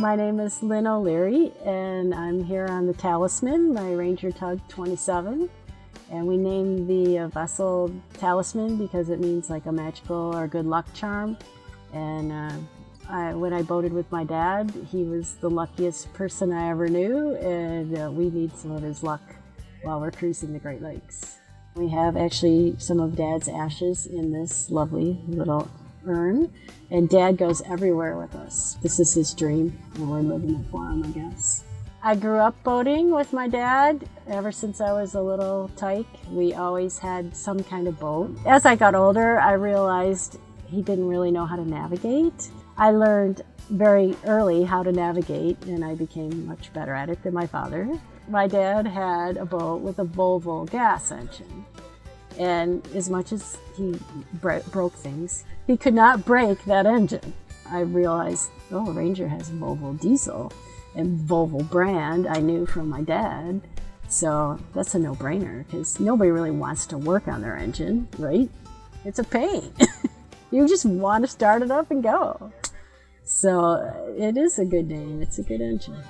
My name is Lynne O'Leary, and I'm here on the Talisman, my Ranger Tug 27. And we named the vessel Talisman because it means like a magical or good luck charm. And when I boated with my dad, he was the luckiest person I ever knew, and we need some of his luck while we're cruising the Great Lakes. We have actually some of Dad's ashes in this lovely little urn, and Dad goes everywhere with us. This is his dream, and we're living it for him, I guess. I grew up boating with my dad ever since I was a little tyke. We always had some kind of boat. As I got older, I realized he didn't really know how to navigate. I learned very early how to navigate, and I became much better at it than my father. My dad had a boat with a Volvo gas engine, and as much as he broke things, he could not break that engine. I realized, oh, Ranger has a Volvo diesel, and Volvo brand I knew from my dad, so that's a no-brainer because nobody really wants to work on their engine, right? It's a pain. You just want to start it up and go. So it is a good name. It's a good engine.